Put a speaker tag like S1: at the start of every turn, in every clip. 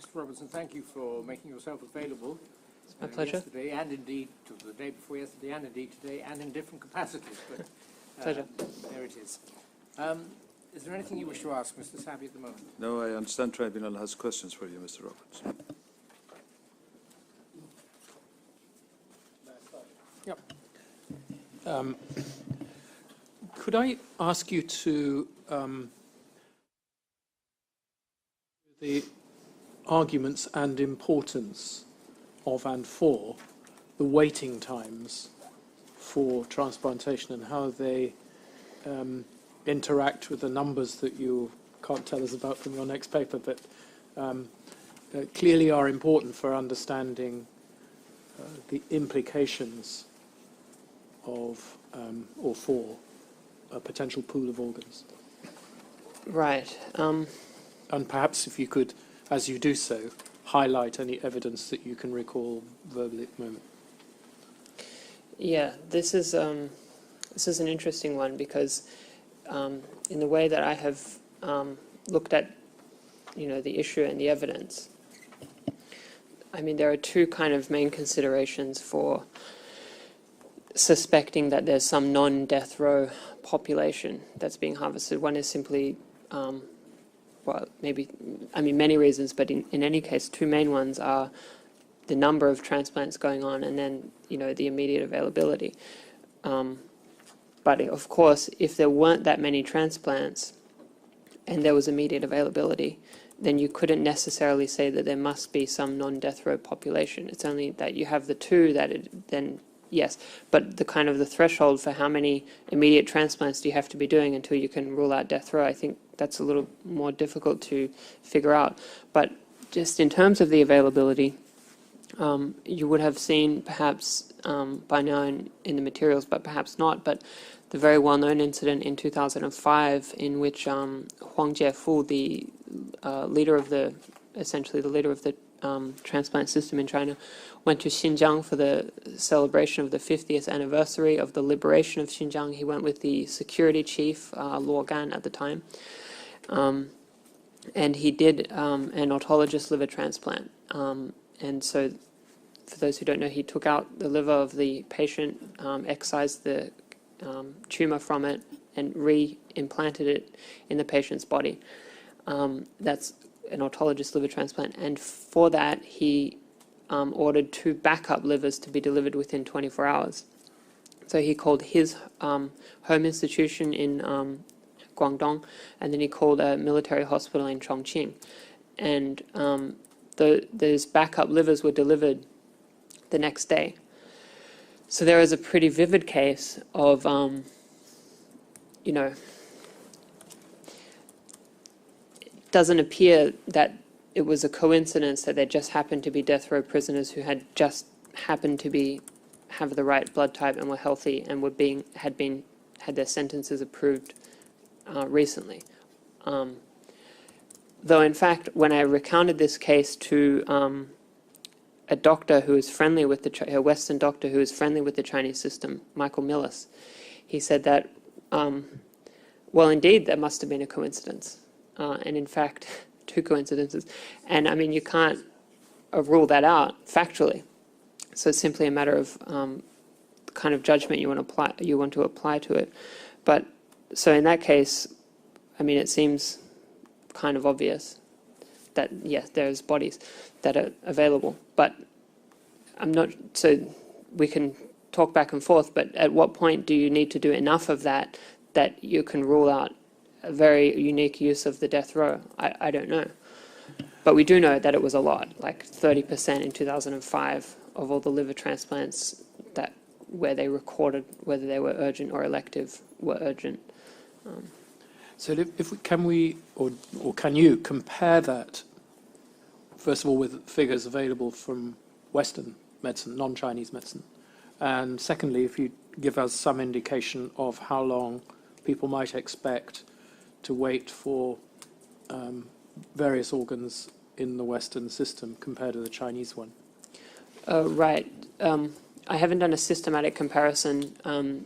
S1: Mr. Robertson, thank you for making yourself available.
S2: It's my pleasure.
S1: Yesterday and indeed to the day before yesterday and indeed today and in different capacities. But
S2: Pleasure.
S1: there it is. Is there anything you wish to ask Mr. Sabi at the moment?
S3: No, I understand Tribunal has questions for you, Mr. Roberts.
S1: Yep.
S4: Could I ask you to the arguments and importance of and for the waiting times for transplantation and how they interact with the numbers that you can't tell us about from your next paper, but clearly are important for understanding the implications of or for a potential pool of organs.
S2: Right.
S4: And perhaps if you could, as you do so, highlight any evidence that you can recall verbally at the moment.
S2: Yeah, this is an interesting one because in the way that I have looked at, the issue and the evidence, I mean, there are two kind of main considerations for suspecting that there's some non-death row population that's being harvested. One is simply, many reasons, but in any case, two main ones are the number of transplants going on and then, the immediate availability. But of course, if there weren't that many transplants and there was immediate availability, then you couldn't necessarily say that there must be some non-death row population. It's only that you have the two then yes. But the threshold for how many immediate transplants do you have to be doing until you can rule out death row, I think that's a little more difficult to figure out. But just in terms of the availability, you would have seen perhaps by now in the materials, but perhaps not, but the very well-known incident in 2005 in which Huang Jiefu, the leader of the transplant system in China, went to Xinjiang for the celebration of the 50th anniversary of the liberation of Xinjiang. He went with the security chief, Luo Gan at the time, and he did an autologous liver transplant. And so, for those who don't know, he took out the liver of the patient, excised the tumor from it, and re-implanted it in the patient's body. That's an autologous liver transplant. And for that, he ordered 2 backup livers to be delivered within 24 hours. So he called his home institution in Guangdong, and then he called a military hospital in Chongqing. And those backup livers were delivered the next day. So there is a pretty vivid case of, it doesn't appear that it was a coincidence that there just happened to be death row prisoners who had just happened to have the right blood type and were healthy and had their sentences approved recently. Though, in fact, when I recounted this case to a doctor who is friendly with a Western doctor who is friendly with the Chinese system, Michael Millis, he said that, well, indeed, that must have been a coincidence. And in fact, 2 coincidences. And I mean, you can't rule that out factually. So it's simply a matter of the kind of judgment you want to apply to it. But so in that case, I mean, it seems kind of obvious that yes, there's bodies that are available, but I'm not. So we can talk back and forth, but at what point do you need to do enough of that you can rule out a very unique use of the death row? I don't know, but we do know that it was a lot, like 30% in 2005 of all the liver transplants where they recorded whether they were urgent or elective were urgent.
S4: So can you compare that, first of all, with figures available from Western medicine, non-Chinese medicine? And secondly, if you give us some indication of how long people might expect to wait for various organs in the Western system compared to the Chinese one.
S2: Right. I haven't done a systematic comparison,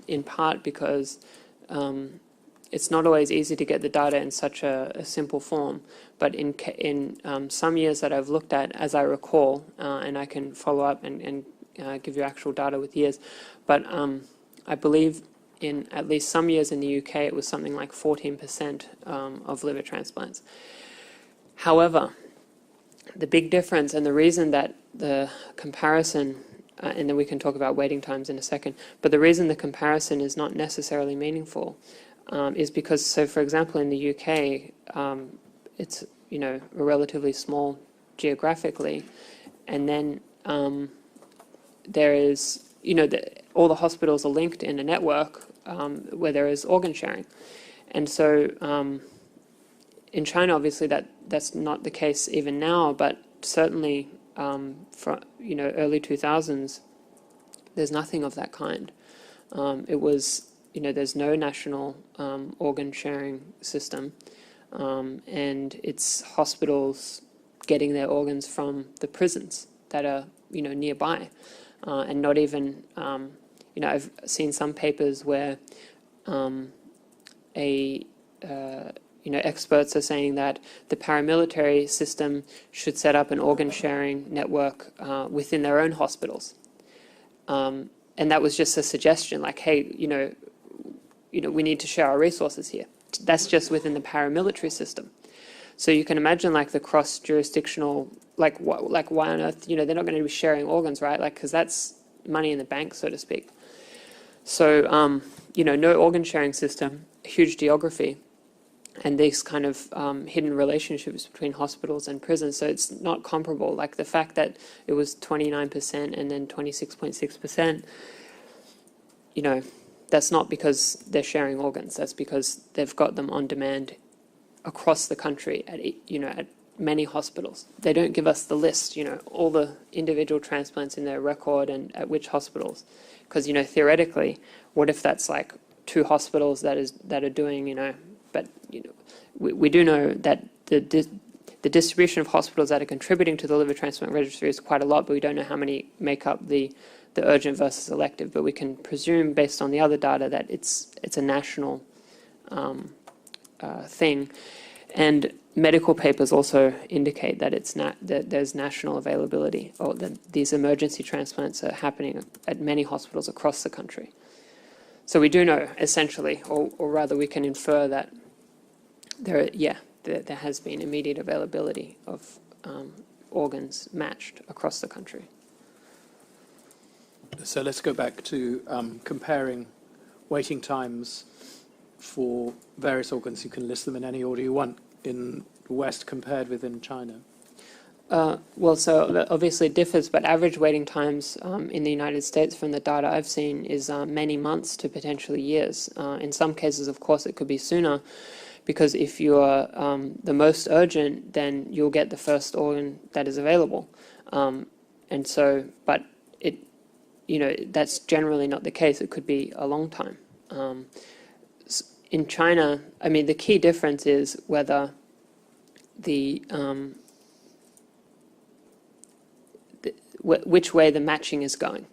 S2: in part because it's not always easy to get the data in such a simple form. But in some years that I've looked at, as I recall, and I can follow up and give you actual data with years, but I believe in at least some years in the UK, it was something like 14% of liver transplants. However, the big difference and the reason that the comparison, and then we can talk about waiting times in a second, but the reason the comparison is not necessarily meaningful is because, so for example, in the UK, it's a relatively small geographically, and then there is all the hospitals are linked in a network where there is organ sharing, and so in China, obviously that's not the case even now, but certainly from early 2000s, there's nothing of that kind. It was there's no national organ sharing system, and it's hospitals getting their organs from the prisons that are nearby, and not even I've seen some papers where experts are saying that the paramilitary system should set up an organ sharing network within their own hospitals. And that was just a suggestion, like, hey, we need to share our resources here. That's just within the paramilitary system. So you can imagine, like, the cross-jurisdictional, why on earth, they're not going to be sharing organs, right? Like, because that's money in the bank, so to speak. So, no organ sharing system, huge geography, and these kind of hidden relationships between hospitals and prisons. So it's not comparable. Like the fact that it was 29% and then 26.6%, that's not because they're sharing organs. That's because they've got them on demand across the country at many hospitals. They don't give us the list, all the individual transplants in their record and at which hospitals. Because, theoretically, what if that's like 2 hospitals that are doing, but we do know that the distribution of hospitals that are contributing to the liver transplant registry is quite a lot, but we don't know how many make up the urgent versus elective. But we can presume, based on the other data, that it's a national thing. And medical papers also indicate that that there's national availability, or that these emergency transplants are happening at many hospitals across the country. So we do know, essentially, or rather we can infer that there has been immediate availability of organs matched across the country.
S4: So let's go back to comparing waiting times for various organs. You can list them in any order you want in the West compared with in China.
S2: Well, so obviously it differs, but average waiting times in the United States from the data I've seen is many months to potentially years. In some cases, of course, it could be sooner, because if you are the most urgent, then you'll get the first organ that is available. And so, but that's generally not the case. It could be a long time. In China, I mean, the key difference is whether which way the matching is going.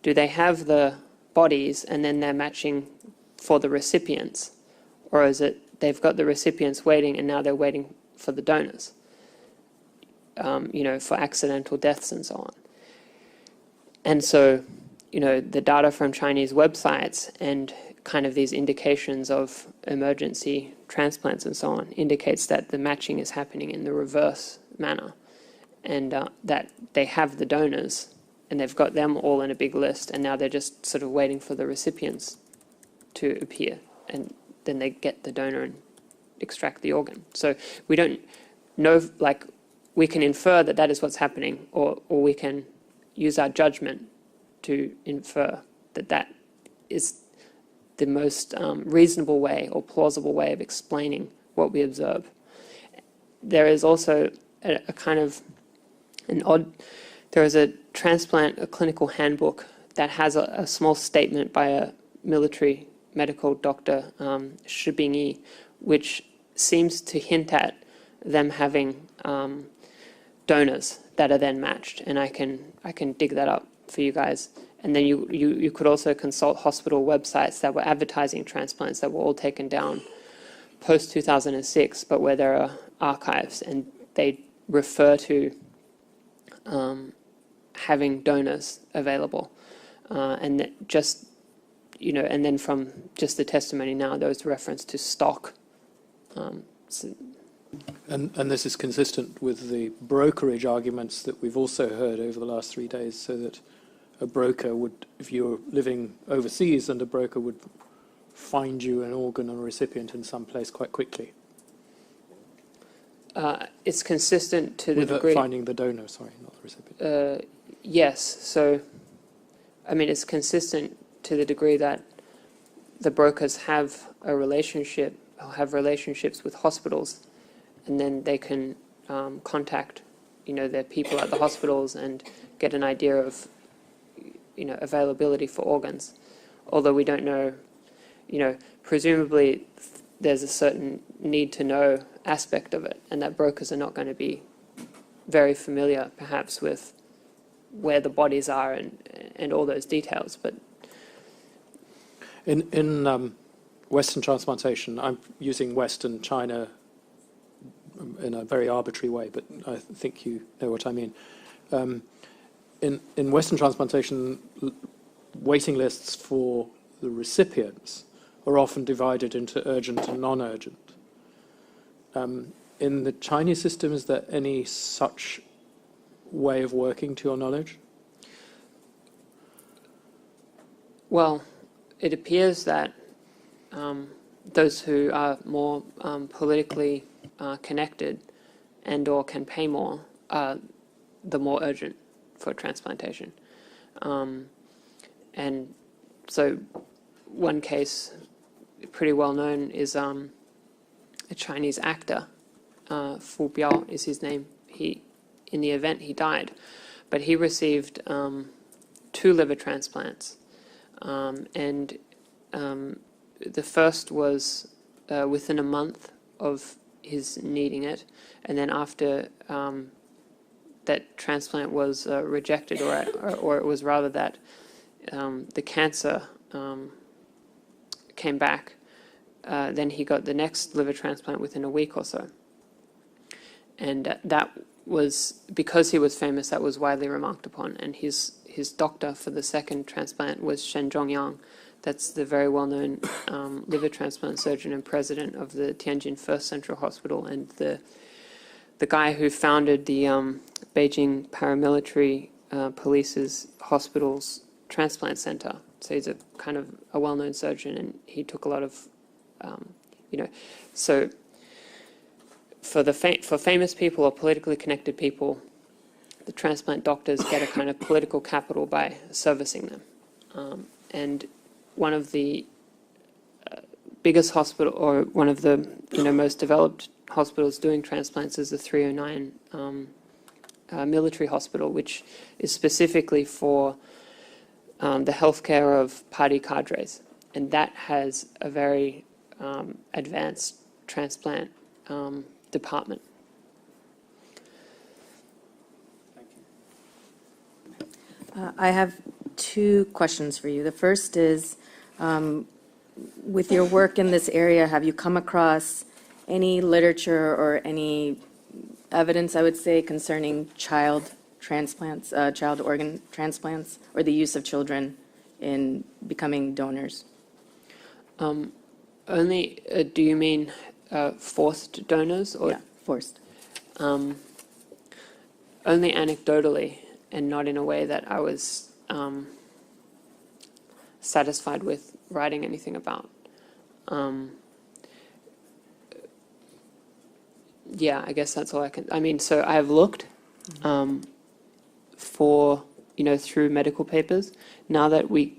S2: Do they have the bodies and then they're matching for the recipients? Or is it they've got the recipients waiting and now they're waiting for the donors, for accidental deaths and so on? And so, the data from Chinese websites and kind of these indications of emergency transplants and so on indicates that the matching is happening in the reverse manner. And that they have the donors and they've got them all in a big list, and now they're just sort of waiting for the recipients to appear, and then they get the donor and extract the organ. So we don't know, we can infer that that is what's happening, or we can use our judgment to infer that that is the most reasonable way or plausible way of explaining what we observe. There is also a kind of there is a clinical handbook that has a small statement by a military medical doctor, Shi Bingyi, which seems to hint at them having donors that are then matched. And I can dig that up for you guys And then you could also consult hospital websites that were advertising transplants that were all taken down post-2006, but where there are archives, and they refer to having donors available. And that just, and then from just the testimony now, there was reference to stock.
S4: And this is consistent with the brokerage arguments that we've also heard over the last 3 days, so that a broker would, if you're living overseas, and a broker would find you an organ or recipient in some place quite quickly.
S2: It's consistent to the
S4: with
S2: degree...
S4: finding the donor, sorry, not the recipient.
S2: Yes, so, I mean, it's consistent to the degree that the brokers have a relationship, or have relationships with hospitals, and then they can contact, their people at the hospitals and get an idea of, availability for organs. Although we don't know, presumably there's a certain need to know aspect of it, and that brokers are not going to be very familiar, perhaps, with where the bodies are and all those details. But
S4: in Western transplantation, I'm using Western China in a very arbitrary way, but I think you know what I mean. In Western transplantation, waiting lists for the recipients are often divided into urgent and non-urgent. In the Chinese system, is there any such way of working, to your knowledge?
S2: Well, it appears that those who are more politically connected and or can pay more are the more urgent for transplantation. And so one case pretty well known is a Chinese actor, Fu Biao is his name. In the event he died, but he received 2 liver transplants, and the first was within a month of his needing it, and then after that transplant was rejected, or it was rather that the cancer came back, then he got the next liver transplant within a week or so. And that was, because he was famous, that was widely remarked upon. And his doctor for the second transplant was Shen Zhongyang. That's the very well-known liver transplant surgeon and president of the Tianjin First Central Hospital, and the guy who founded the Beijing paramilitary police's hospital's transplant center. So he's a kind of a well-known surgeon, and he took a lot of, so for famous people or politically connected people, the transplant doctors get a kind of political capital by servicing them. And one of the biggest hospital, or one of the most developed hospitals doing transplants, is the 309 military hospital, which is specifically for the healthcare of party cadres, and that has a very advanced transplant department.
S1: Thank you.
S5: I have 2 questions for you. The first is, with your work in this area, have you come across any literature or any evidence, I would say, concerning child transplants, child organ transplants, or the use of children in becoming donors?
S2: Only, do you mean forced donors? Or
S5: Yeah, forced.
S2: only anecdotally, and not in a way that I was satisfied with writing anything about. Yeah, I guess that's all I can. I mean, so I have looked for, through medical papers. Now that we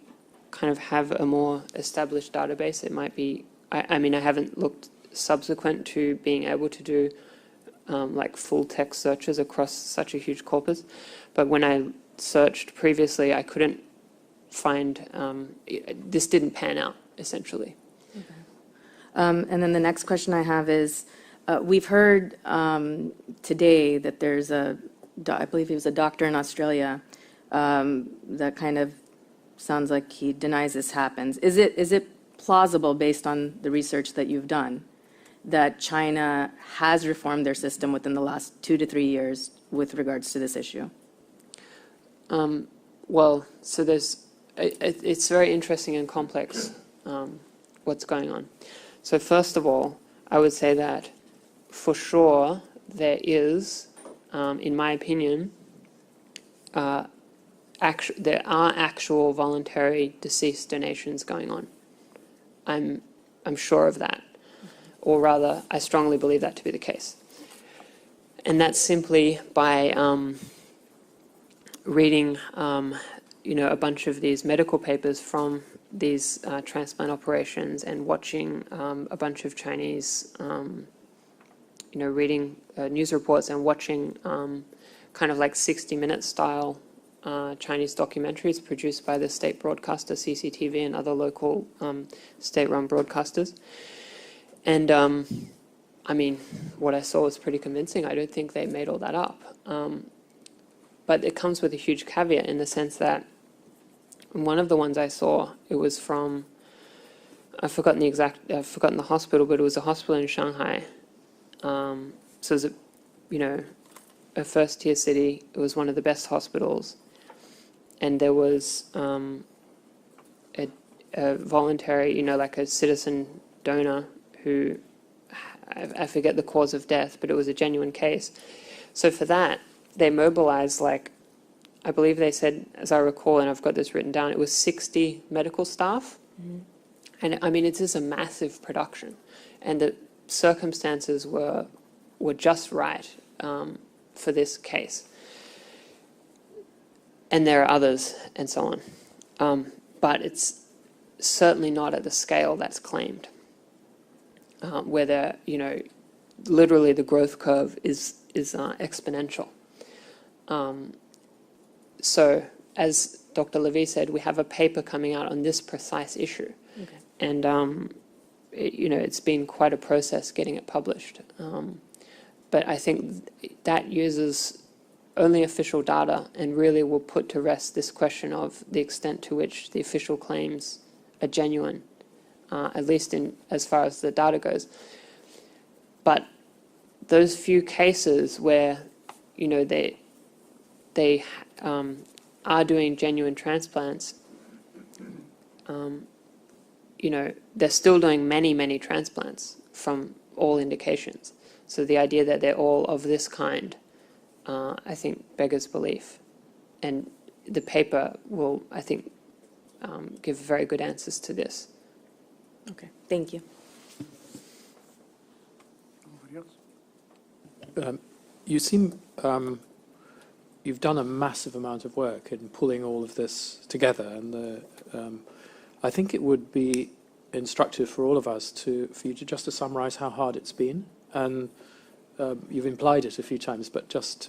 S2: kind of have a more established database, it might be, I mean, I haven't looked subsequent to being able to do like full text searches across such a huge corpus. But when I searched previously, I couldn't find, this didn't pan out, essentially.
S5: Okay. And then the next question I have is, we've heard today that there's I believe he was a doctor in Australia, that kind of sounds like he denies this happens. Is it plausible, based on the research that you've done, that China has reformed their system within the last 2 to 3 years with regards to this issue?
S2: Well, so it's very interesting and complex what's going on. So first of all, I would say that for sure there is, in my opinion, there are actual voluntary deceased donations going on. I'm sure of that, or rather, I strongly believe that to be the case. And that's simply by reading, a bunch of these medical papers from these transplant operations and watching a bunch of Chinese, reading news reports and watching kind of like 60-minute style Chinese documentaries produced by the state broadcaster CCTV and other local state-run broadcasters. And I mean, what I saw was pretty convincing. I don't think they made all that up. But it comes with a huge caveat in the sense that one of the ones I saw, it was from, I've forgotten the hospital, but it was a hospital in Shanghai. So it was a first-tier city. It was one of the best hospitals. And there was a voluntary, like a citizen donor who, I forget the cause of death, but it was a genuine case. So for that, they mobilized, I believe they said, as I recall, and I've got this written down, it was 60 medical staff. Mm-hmm. And I mean, it is a massive production. And the circumstances were just right for this case. And there are others, and so on. But it's certainly not at the scale that's claimed, where there, literally the growth curve is exponential. So, as Dr. Levy said, we have a paper coming out on this precise issue. Okay. And, it's been quite a process getting it published. But I think that uses only official data and really will put to rest this question of the extent to which the official claims are genuine, at least in as far as the data goes. But those few cases where, they are doing genuine transplants, they're still doing many, many transplants from all indications. So the idea that they're all of this kind, I think, beggars belief. And the paper will, I think, give very good answers to this.
S5: Okay, thank you.
S1: Anybody else?
S4: You seem, you've done a massive amount of work in pulling all of this together, and I think it would be instructive for all of us for you to summarize how hard it's been. And you've implied it a few times, but just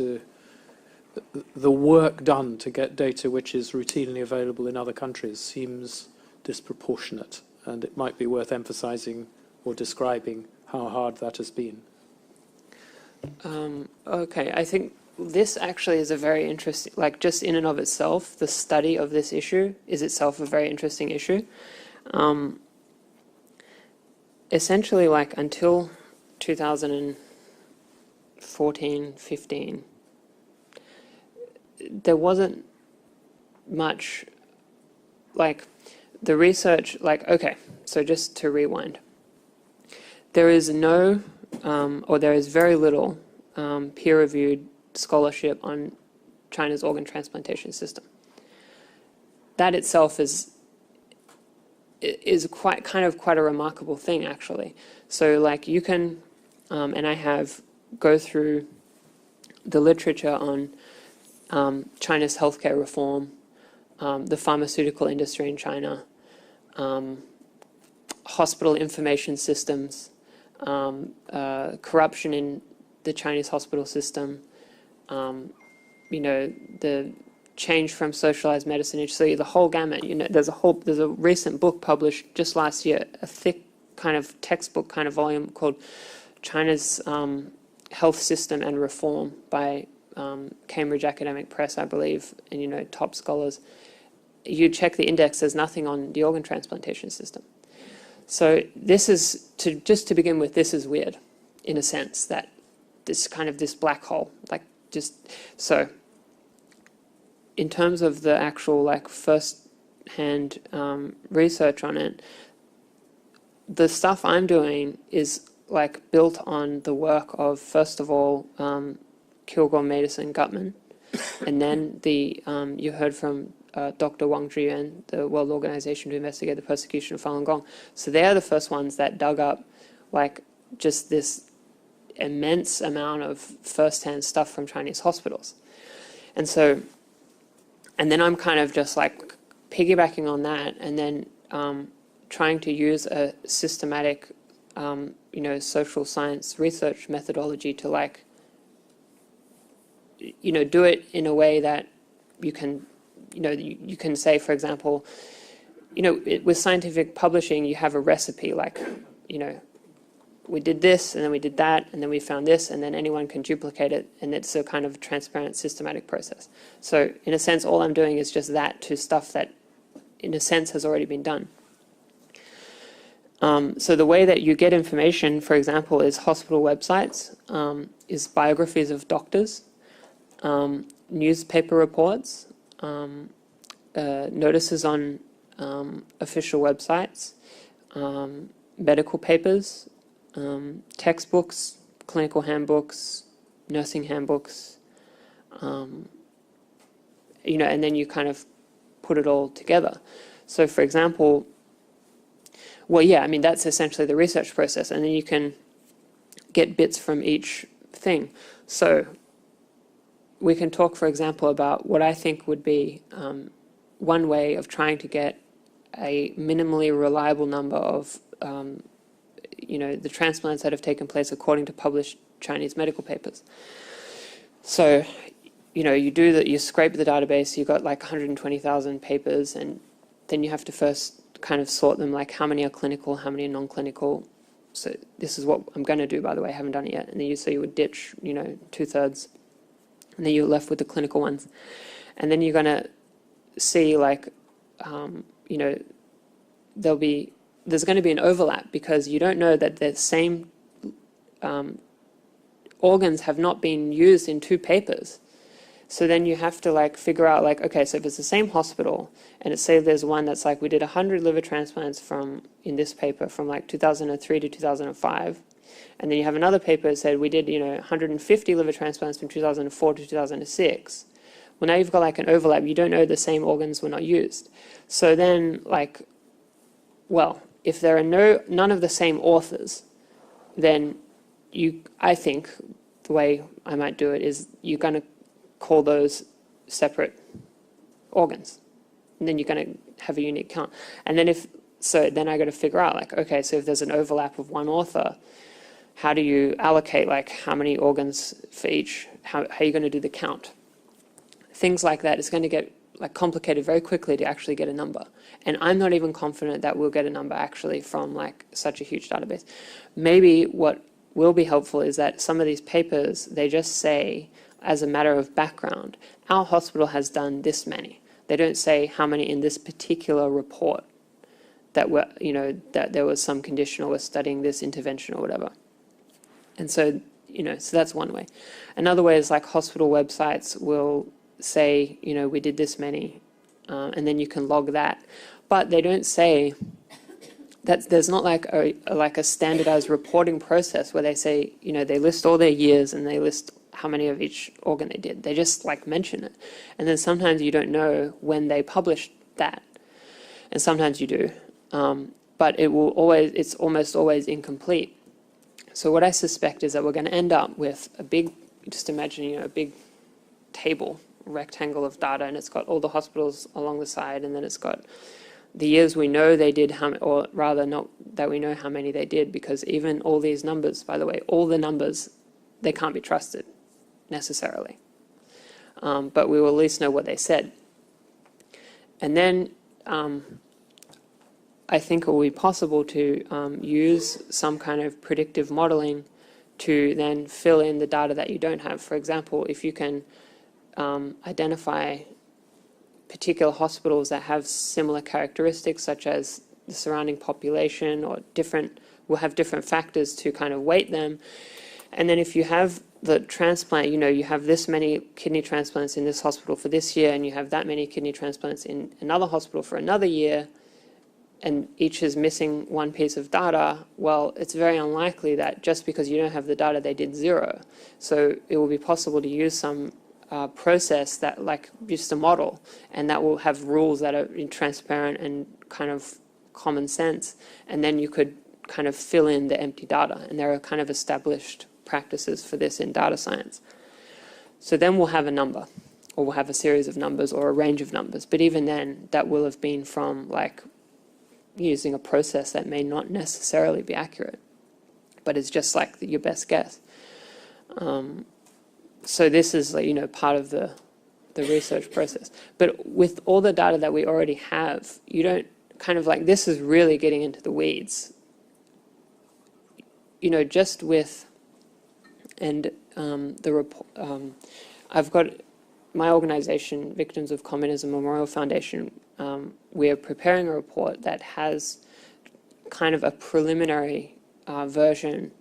S4: the work done to get data which is routinely available in other countries seems disproportionate, and it might be worth emphasizing or describing how hard that has been.
S2: Okay, I think this actually is a very interesting, just in and of itself, the study of this issue is itself a very interesting issue. Essentially, until 2014, 15, there wasn't much, the research, okay, so just to rewind. There is no, or there is very little peer-reviewed scholarship on China's organ transplantation system. That itself is quite a remarkable thing, actually. So you can, and I have, go through the literature on China's healthcare reform, the pharmaceutical industry in China, hospital information systems, corruption in the Chinese hospital system, the change from socialized medicine. So the whole gamut. There's a recent book published just last year, a thick kind of textbook kind of volume called China's Health System and Reform by Cambridge Academic Press, I believe, and top scholars. you check the index, there's nothing on the organ transplantation system. So this is, just to begin with, this is weird, in a sense, that this kind of this black hole, like just, so in terms of the actual like first-hand research on it, the stuff I'm doing is like built on the work of, first of all, Kilgore, Mattis, and Gutman, and then the you heard from Dr. Wang Zhiyuan, the World Organization to Investigate the Persecution of Falun Gong. So they are the first ones that dug up like just this immense amount of first-hand stuff from Chinese hospitals. And so, and then I'm kind of just like piggybacking on that, and then trying to use a systematic, you know, social science research methodology to like, you know, do it in a way that you can, you know, you can say, for example, you know, with scientific publishing, you have a recipe, like, you know, we did this, and then we did that, and then we found this, and then anyone can duplicate it, and it's a kind of transparent, systematic process. So, in a sense, all I'm doing is just that to stuff that, in a sense, has already been done. So the way that you get information, for example, is hospital websites, is biographies of doctors, newspaper reports, notices on official websites, medical papers, textbooks, clinical handbooks, nursing handbooks, you know, and then you kind of put it all together. So, for example, well, yeah, I mean, that's essentially the research process, and then you can get bits from each thing. So we can talk, for example, about what I think would be one way of trying to get a minimally reliable number of, you know, the transplants that have taken place according to published Chinese medical papers. So, you know, you scrape the database, you've got like 120,000 papers, and then you have to first kind of sort them, like how many are clinical, how many are non-clinical. So this is what I'm going to do, by the way, I haven't done it yet. And then you would ditch, you know, 2/3, and then you're left with the clinical ones. And then you're going to see, like, you know, there's going to be an overlap, because you don't know that the same organs have not been used in 2 papers. So then you have to like figure out, like, okay, so if it's the same hospital, and it's say there's one that's like, we did 100 liver transplants in this paper from like 2003 to 2005, and then you have another paper that said we did, you know, 150 liver transplants from 2004 to 2006. Well, now you've got like an overlap. You don't know the same organs were not used. So then, like, well, if there are none of the same authors, then I think the way I might do it is you're going to call those separate organs, and then you're going to have a unique count. And then then I got to figure out, like, okay, so if there's an overlap of one author, how do you allocate, like, how many organs for each? How are you going to do the count? Things like that. It's going to get like complicated very quickly to actually get a number. And I'm not even confident that we'll get a number actually from like such a huge database. Maybe what will be helpful is that some of these papers, they just say, as a matter of background, our hospital has done this many. They don't say how many in this particular report that were, you know, that there was some condition or we're studying this intervention or whatever. And so, you know, so that's one way. Another way is like hospital websites will say, you know, we did this many, and then you can log that. But they don't say that there's not like a standardized reporting process where they say, you know, they list all their years and they list how many of each organ they did. They just like mention it. And then sometimes you don't know when they published that. And sometimes you do. But it's almost always incomplete. So what I suspect is that we're going to end up with a big, just imagine, you know, a big table, rectangle of data, and it's got all the hospitals along the side, and then it's got the years we know they did, or rather not that we know how many they did, because even all these numbers, by the way, all the numbers, they can't be trusted necessarily. But we will at least know what they said. And then I think it will be possible to use some kind of predictive modeling to then fill in the data that you don't have. For example, if you can identify particular hospitals that have similar characteristics, such as the surrounding population or will have different factors to kind of weight them. And then if you have the transplant, you have this many kidney transplants in this hospital for this year, and you have that many kidney transplants in another hospital for another year, and each is missing one piece of data, well, it's very unlikely that just because you don't have the data, they did zero. So it will be possible to use some process that, like just a model, and that will have rules that are transparent and kind of common sense, and then you could kind of fill in the empty data, and there are kind of established practices for this in data science. So then we'll have a number, or we'll have a series of numbers or a range of numbers, but even then that will have been from like using a process that may not necessarily be accurate, but it's just like your best guess. So this is like, part of the research process. But with all the data that we already have, you don't kind of like, this is really getting into the weeds. Just with, and the report, I've got my organization, Victims of Communism Memorial Foundation. We are preparing a report that has kind of a preliminary version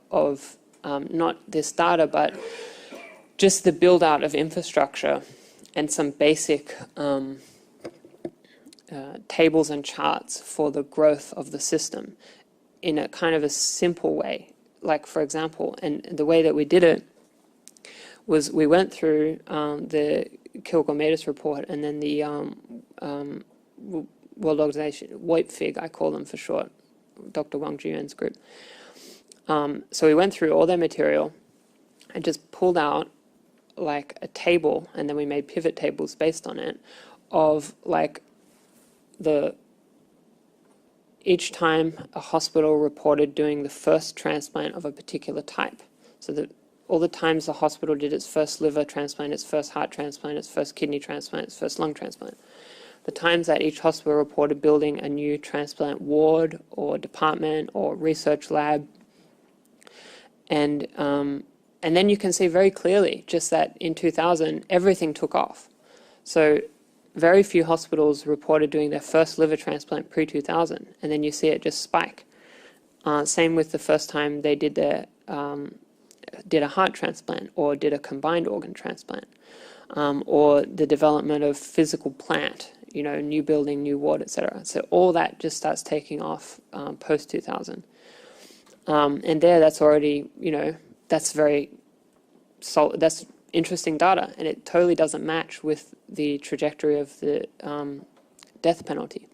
S2: of not this data, but just the build out of infrastructure and some basic tables and charts for the growth of the system in a kind of a simple way. Like, for example, and the way that we did it was we went through the Kilgour-Metis report and then the World Organization, WOIPFIG, I call them for short, Dr. Wang Jiyuan's group. So we went through all their material and just pulled out like a table, and then we made pivot tables based on it, of like each time a hospital reported doing the first transplant of a particular type. So that all the times the hospital did its first liver transplant, its first heart transplant, its first kidney transplant, its first lung transplant. The times that each hospital reported building a new transplant ward or department or research lab. And then you can see very clearly just that in 2000, everything took off. So very few hospitals reported doing their first liver transplant pre-2000, and then you see it just spike. Same with the first time they did a heart transplant or did a combined organ transplant, or the development of physical plant, new building, new ward, etc. So all that just starts taking off post-2000. And that's already, that's very solid, that's interesting data, and it totally doesn't match with the trajectory of the death penalty.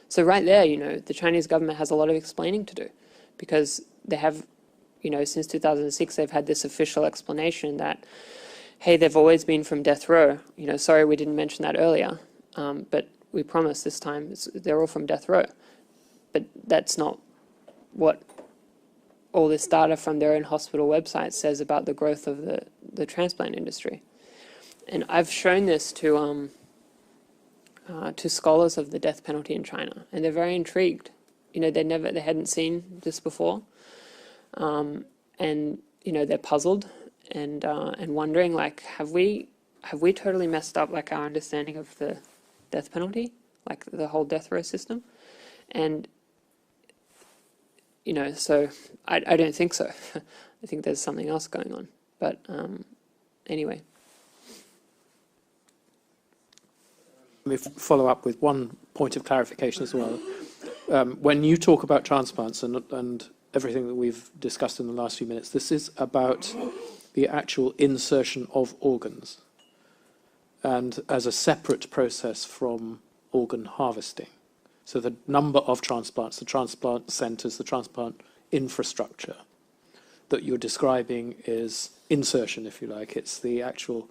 S2: So right there, the Chinese government has a lot of explaining to do, because they have, since 2006, they've had this official explanation that, hey, they've always been from death row. Sorry we didn't mention that earlier, but we promise this time they're all from death row. But that's not what all this data from their own hospital website says about the growth of the transplant industry. And I've shown this to scholars of the death penalty in China, and they're very intrigued. They hadn't seen this before, and they're puzzled and wondering, like, have we totally messed up like our understanding of the death penalty, like the whole death row system? And so I don't think so. I think there's something else going on. But anyway.
S4: Let me follow up with one point of clarification as well. When you talk about transplants and everything that we've discussed in the last few minutes, this is about the actual insertion of organs, and as a separate process from organ harvesting. So the number of transplants, the transplant centres, the transplant infrastructure that you're describing is insertion, if you like. It's the actual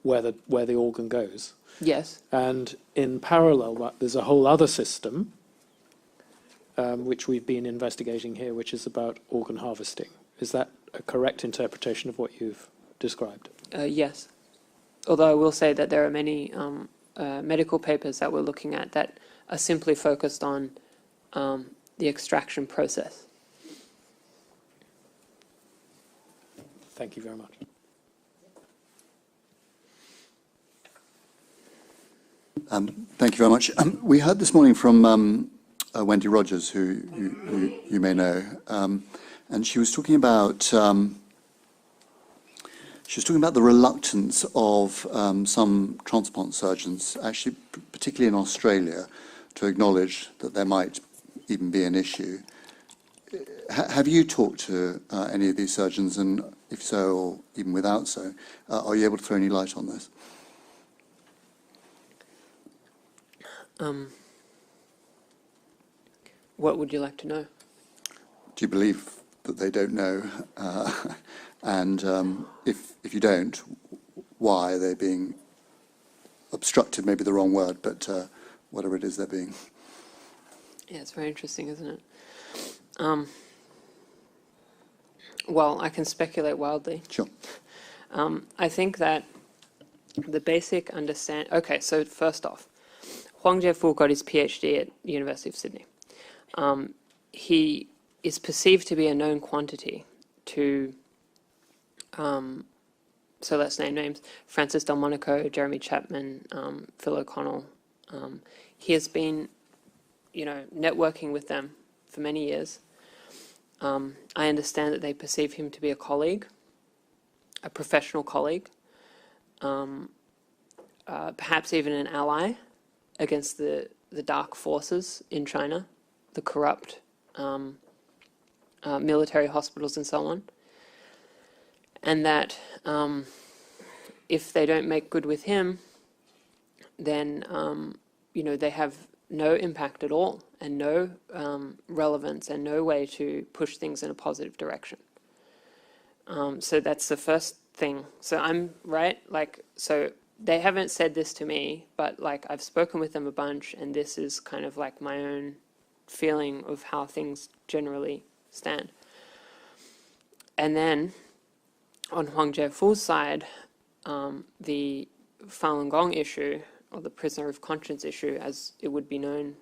S4: where the organ goes.
S2: Yes.
S4: And in parallel, there's a whole other system which we've been investigating here, which is about organ harvesting. Is that a correct interpretation of what you've described?
S2: Yes. Although I will say that there are many medical papers that we're looking at that are simply focused on the extraction process.
S4: Thank you very much.
S6: Thank you very much. We heard this morning from Wendy Rogers, who you may know, and she was talking about the reluctance of some transplant surgeons, actually particularly in Australia, to acknowledge that there might even be an issue. Have you talked to any of these surgeons, and if so, or even without so, are you able to throw any light on this?
S2: What would you like to know?
S6: Do you believe that they don't know? And if you don't, why are they being obstructed? Maybe the wrong word, but whatever it is they're being.
S2: Yeah, it's very interesting, isn't it? Well, I can speculate wildly.
S6: Sure.
S2: I think that the basic understand. Okay, so first off, Huang Jiefu got his PhD at the University of Sydney. He is perceived to be a known quantity to, so let's name names, Francis Delmonico, Jeremy Chapman, Phil O'Connell. He has been, networking with them for many years. I understand that they perceive him to be a colleague, a professional colleague, perhaps even an ally against the dark forces in China, the corrupt military hospitals and so on. And that if they don't make good with him, then, they have no impact at all and no relevance and no way to push things in a positive direction. So that's the first thing. So I'm right, so they haven't said this to me, but I've spoken with them a bunch, and this is kind of my own feeling of how things generally stand. And then on Huang Jiefu's side, the Falun Gong issue, or the prisoner of conscience issue, as it would be known,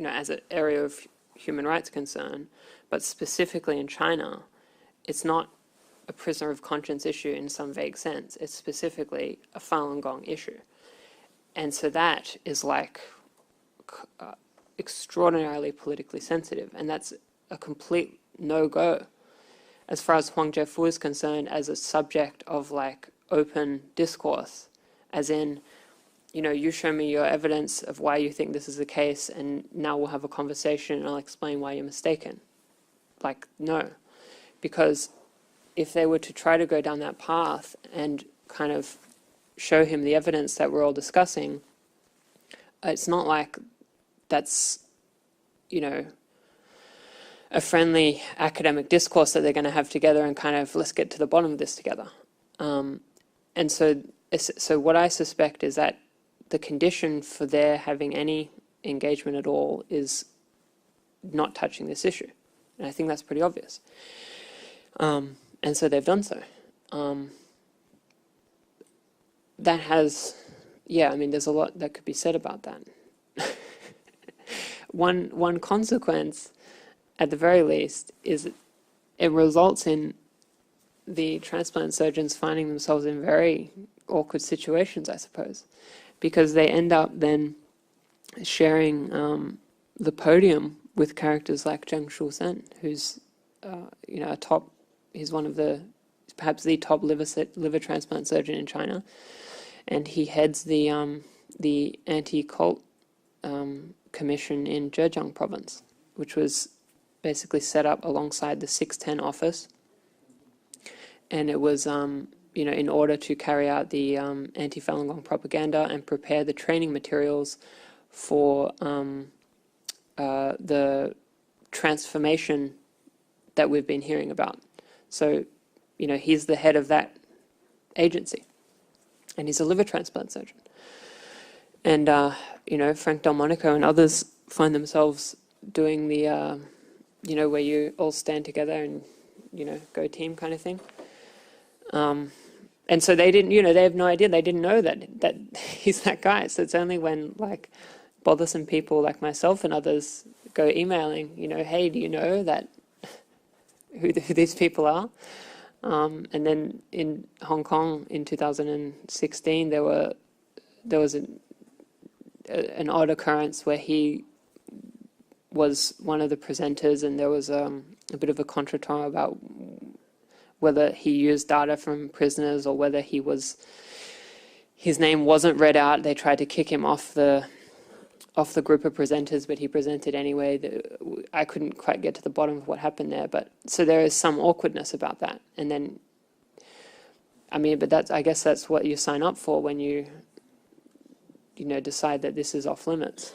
S2: as an area of human rights concern, but specifically in China, it's not a prisoner of conscience issue in some vague sense. It's specifically a Falun Gong issue. And so that is extraordinarily politically sensitive, and that's a complete no-go as far as Huang Jiefu is concerned, as a subject of open discourse, as in, you show me your evidence of why you think this is the case, and now we'll have a conversation and I'll explain why you're mistaken. No. Because if they were to try to go down that path and kind of show him the evidence that we're all discussing, it's not like that's, a friendly academic discourse that they're going to have together and kind of, let's get to the bottom of this together. And so what I suspect is that the condition for their having any engagement at all is not touching this issue. And I think that's pretty obvious. And so they've done so. That has, there's a lot that could be said about that. One consequence, at the very least, is it results in the transplant surgeons finding themselves in very awkward situations, I suppose, because they end up then sharing the podium with characters like Zheng Shusen, who's he's one of perhaps the top liver transplant surgeon in China, and he heads the anti-cult commission in Zhejiang province, which was basically set up alongside the 610 office. And it was, in order to carry out the anti-Falun Gong propaganda and prepare the training materials for the transformation that we've been hearing about. So, he's the head of that agency, and he's a liver transplant surgeon. And, Frank Delmonico and others find themselves doing the, where you all stand together and, go team kind of thing. And so they didn't, they have no idea. They didn't know that he's that guy. So it's only when bothersome people like myself and others go emailing, hey, do you know that who these people are? And then in Hong Kong in 2016, there were there was an odd occurrence where he was one of the presenters, and there was a bit of a contretemps about whether he used data from prisoners or whether his name wasn't read out. They tried to kick him off the group of presenters, but he presented anyway. I couldn't quite get to the bottom of what happened there, but so there is some awkwardness about that. And then, I mean, but I guess that's what you sign up for when you decide that this is off limits.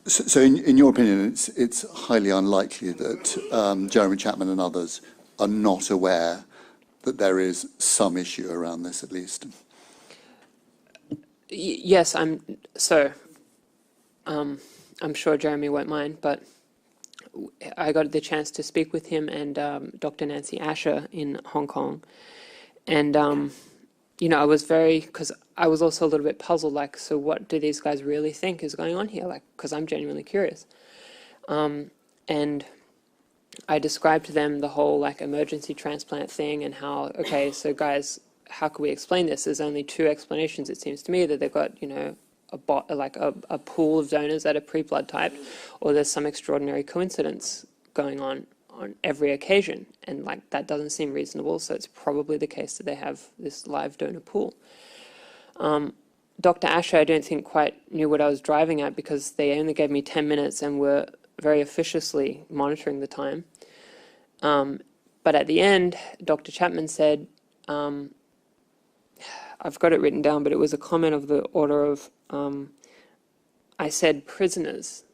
S6: So in your opinion, it's highly unlikely that Jeremy Chapman and others are not aware that there is some issue around this, at least.
S2: Yes, I'm sure Jeremy won't mind, but I got the chance to speak with him and Dr. Nancy Asher in Hong Kong, and I was because I was also a little bit puzzled, like, so what do these guys really think is going on here? Like, because I'm genuinely curious, and I described to them the whole like emergency transplant thing and how, okay, so guys, how can we explain this? There's only two explanations, it seems to me, that they've got, a pool of donors that are pre-blood typed, or there's some extraordinary coincidence going on every occasion, and like that doesn't seem reasonable, so it's probably the case that they have this live donor pool. Dr. Asher, I don't think quite knew what I was driving at, because they only gave me 10 minutes and were very officiously monitoring the time. But at the end, Dr. Chapman said, I've got it written down, but it was a comment of the order of, I said prisoners,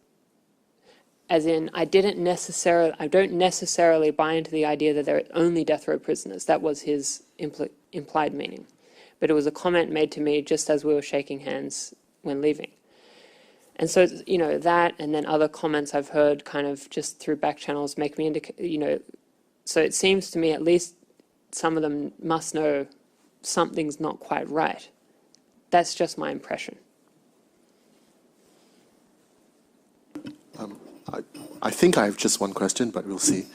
S2: as in I don't necessarily buy into the idea that they're only death row prisoners. That was his implied meaning. But it was a comment made to me just as we were shaking hands when leaving. And so, that and then other comments I've heard kind of just through back channels make me indicate, so it seems to me at least some of them must know something's not quite right. That's just my impression.
S7: I think I have just one question, but we'll see.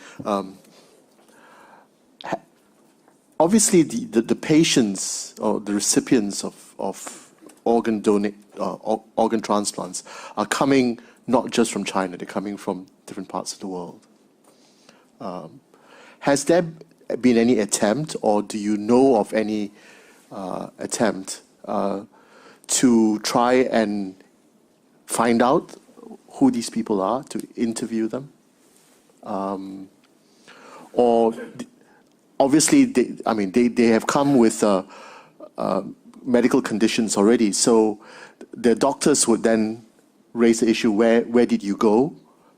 S7: Obviously, the patients or the recipients of organ transplants are coming not just from China, they're coming from different parts of the world. Has there been any attempt, or do you know of any attempt to try and find out who these people are, to interview them? Or obviously, they have come with medical conditions already, so the doctors would then raise the issue, where did you go?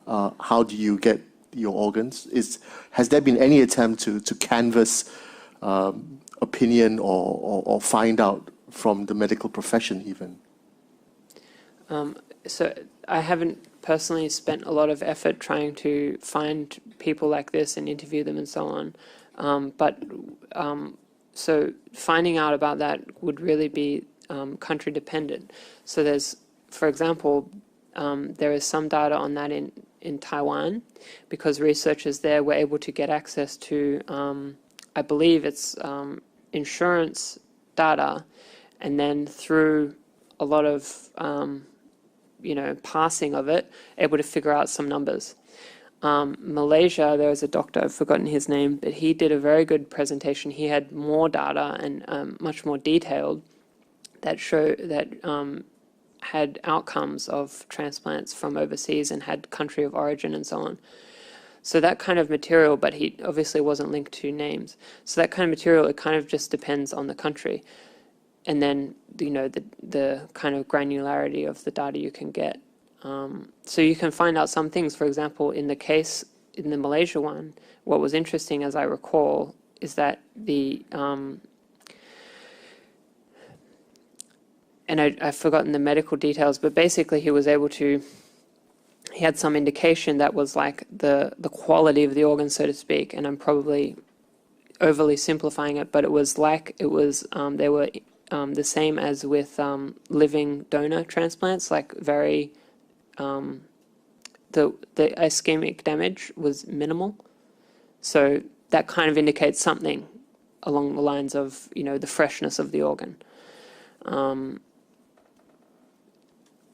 S7: How do you get your organs? Has there been any attempt to canvass opinion or find out from the medical profession even?
S2: So I haven't personally spent a lot of effort trying to find people like this and interview them and so on. So finding out about that would really be country dependent. So there's, for example, there is some data on that in Taiwan, because researchers there were able to get access to, I believe it's insurance data, and then through a lot of, parsing of it, able to figure out some numbers. Malaysia, there was a doctor, I've forgotten his name, but he did a very good presentation. He had more data and much more detailed that had outcomes of transplants from overseas and had country of origin and so on. So that kind of material, but he obviously wasn't linked to names. So that kind of material, it kind of just depends on the country. And then, the kind of granularity of the data you can get. So you can find out some things. For example, in the Malaysia one, what was interesting, as I recall, is that and I've forgotten the medical details, but basically he had some indication that was like the quality of the organ, so to speak, and I'm probably overly simplifying it, but they were the same as with living donor transplants, like very, the ischemic damage was minimal. So that kind of indicates something along the lines of, the freshness of the organ.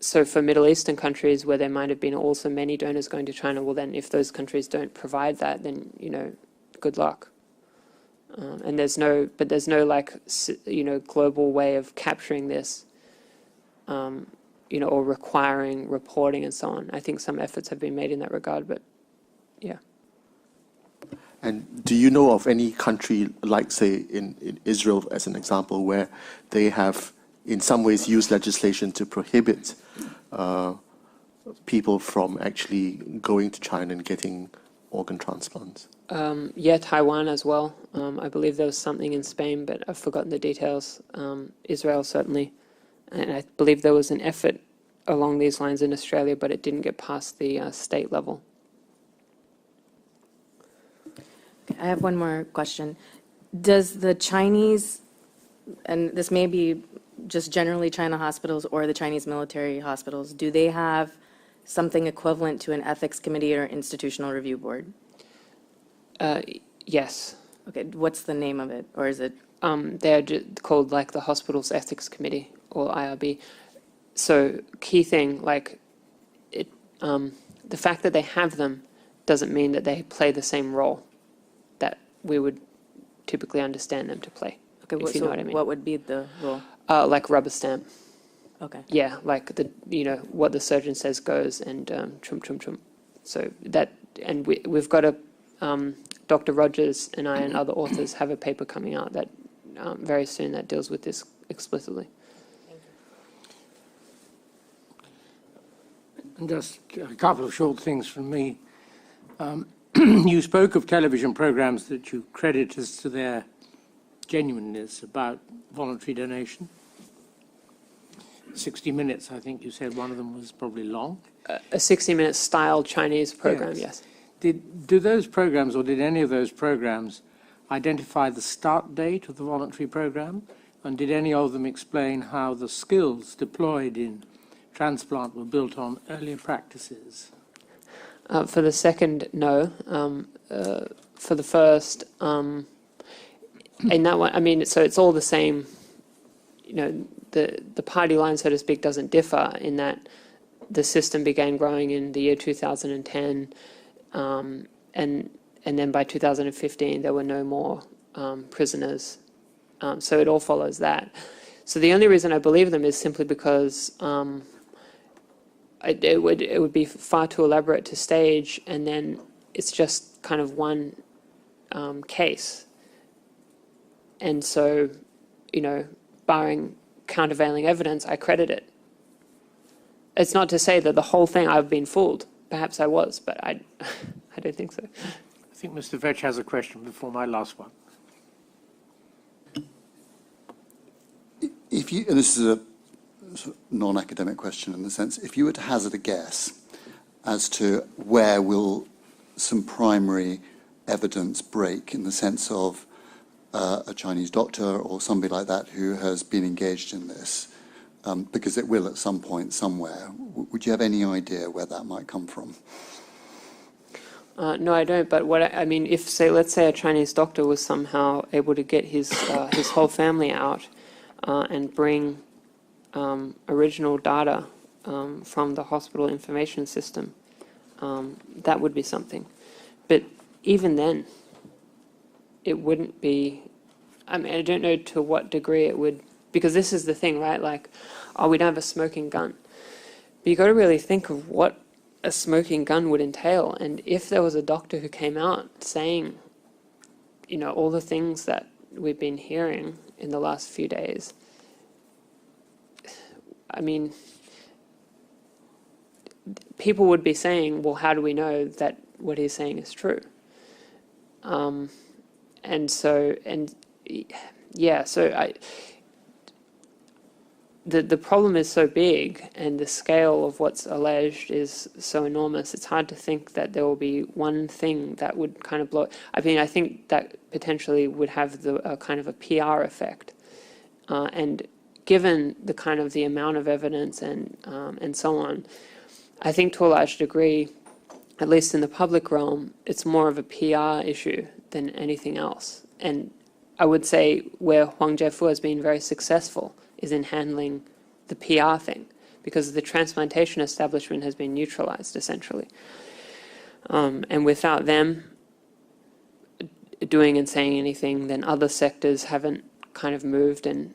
S2: So for Middle Eastern countries where there might have been also many donors going to China, well then if those countries don't provide that, then, good luck. And there's no global way of capturing this, or requiring reporting and so on. I think some efforts have been made in that regard, but yeah.
S7: And do you know of any country, like say in Israel as an example, where they have in some ways used legislation to prohibit people from actually going to China and getting organ transplants?
S2: Yeah, Taiwan as well. I believe there was something in Spain, but I've forgotten the details. Israel certainly. And I believe there was an effort along these lines in Australia, but it didn't get past the state level.
S5: I have one more question. Does the Chinese, and this may be just generally China hospitals or the Chinese military hospitals, do they have something equivalent to an ethics committee or institutional review board?
S2: Yes.
S5: Okay, what's the name of it, or is it?
S2: They're called like the Hospital's Ethics Committee or IRB. So key thing, the fact that they have them doesn't mean that they play the same role that we would typically understand them to play.
S5: Okay,
S2: if you know what I mean.
S5: What would be the role?
S2: Like rubber stamp.
S5: Okay.
S2: Yeah, like what the surgeon says goes, and chum. So that, and we've got a Dr. Rogers and I and other authors have a paper coming out that very soon that deals with this explicitly.
S1: And just a couple of short things from me. You spoke of television programs that you credit as to their genuineness about voluntary donation. 60 Minutes, I think you said one of them was probably long.
S2: A 60-minute style Chinese program, yes.
S1: Do those programs, or did any of those programs, identify the start date of the voluntary program? And did any of them explain how the skills deployed in transplant were built on earlier practices?
S2: For the second, no. For the first, in that one, I mean, so it's all the same. The party line, so to speak, doesn't differ in that the system began growing in the year 2010, and then by 2015 there were no more prisoners. So it all follows that. So the only reason I believe them is simply because it would be far too elaborate to stage, and then it's just kind of one case. And so, barring countervailing evidence, I credit it. It's not to say that the whole thing I've been fooled. Perhaps I was, but I don't think so.
S1: I think Mr. Vetch has a question before my last one.
S6: If you, and this is a sort of non-academic question in the sense, if you were to hazard a guess as to where will some primary evidence break in the sense of a Chinese doctor or somebody like that who has been engaged in this, because it will at some point somewhere, would you have any idea where that might come from?
S2: No, I don't. But I mean, if let's say a Chinese doctor was somehow able to get his whole family out and bring original data from the hospital information system, that would be something. But even then, it wouldn't be. I mean, I don't know to what degree it would, because this is the thing, right? Like, we don't have a smoking gun. But you got to really think of what a smoking gun would entail. And if there was a doctor who came out saying, all the things that we've been hearing in the last few days, I mean, people would be saying, well, how do we know that what he's saying is true? The problem is so big, and the scale of what's alleged is so enormous. It's hard to think that there will be one thing that would kind of blow. I mean, I think that potentially would have the kind of a PR effect, and given the kind of the amount of evidence and so on, I think to a large degree, at least in the public realm, it's more of a PR issue than anything else. And I would say where Huang Jiefu has been very successful is in handling the PR thing, because the transplantation establishment has been neutralized, essentially. And without them doing and saying anything, then other sectors haven't kind of moved. And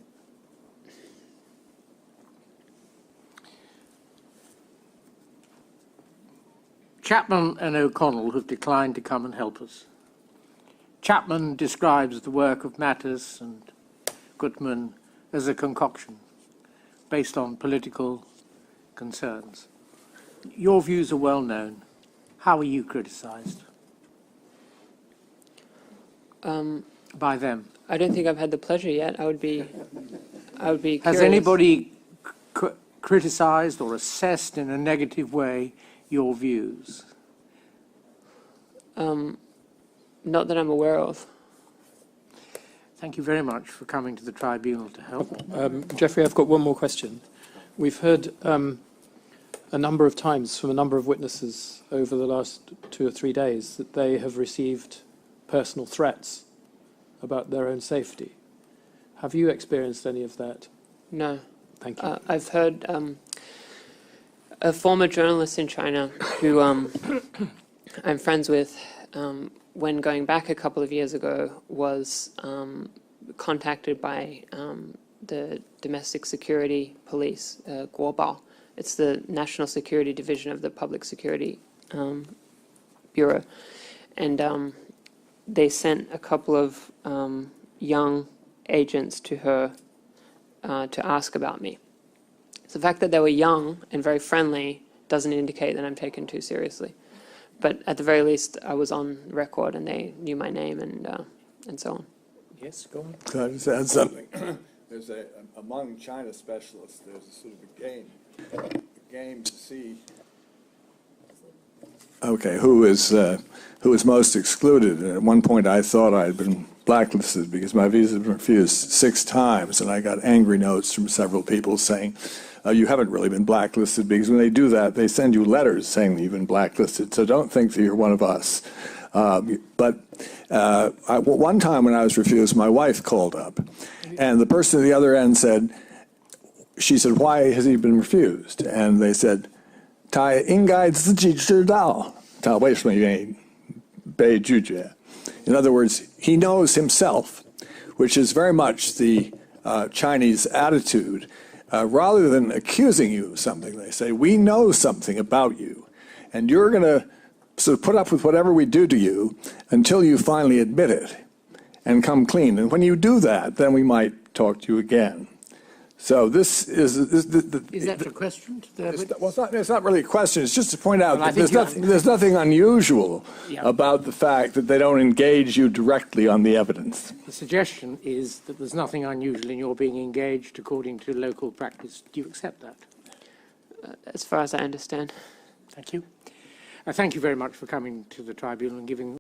S1: Chapman and O'Connell have declined to come and help us. Chapman describes the work of Mattis and Gutmann as a concoction based on political concerns. Your views are well known. How are you criticised by them?
S2: I don't think I've had the pleasure yet. I would be curious.
S1: Has anybody criticised or assessed in a negative way your views?
S2: Not that I'm aware of.
S1: Thank you very much for coming to the tribunal to help.
S4: Jeffrey, I've got one more question. We've heard a number of times from a number of witnesses over the last 2 or 3 days that they have received personal threats about their own safety. Have you experienced any of that?
S2: No.
S4: Thank you.
S2: I've heard a former journalist in China who I'm friends with, when going back a couple of years ago, was contacted by the Domestic Security Police, Guobao. It's the National Security Division of the Public Security Bureau. And they sent a couple of young agents to her to ask about me. So the fact that they were young and very friendly doesn't indicate that I'm taken too seriously. But at the very least, I was on record and they knew my name and so on.
S4: Yes, go on.
S8: Could I just add something? There's among China specialists, there's a sort of a game to see, okay, who is most excluded. And at one point, I thought I had been blacklisted because my visa had been refused 6 times, and I got angry notes from several people saying, you haven't really been blacklisted, because when they do that, they send you letters saying that you've been blacklisted, so don't think that you're one of us. One time when I was refused, my wife called up, and the person at the other end said, why has he been refused? And they said, 他应该自己知道他为什么愿意被拒绝. In other words, he knows himself, which is very much the Chinese attitude. Rather than accusing you of something, they say, we know something about you, and you're going to sort of put up with whatever we do to you until you finally admit it and come clean. And when you do that, then we might talk to you again. So this is...
S1: Is that a question?
S8: It's not really a question. It's just to point out that there's nothing unusual about the fact that they don't engage you directly on the evidence.
S1: The suggestion is that there's nothing unusual in your being engaged according to local practice. Do you accept that?
S2: As far as I understand.
S1: Thank you. Thank you very much for coming to the tribunal and giving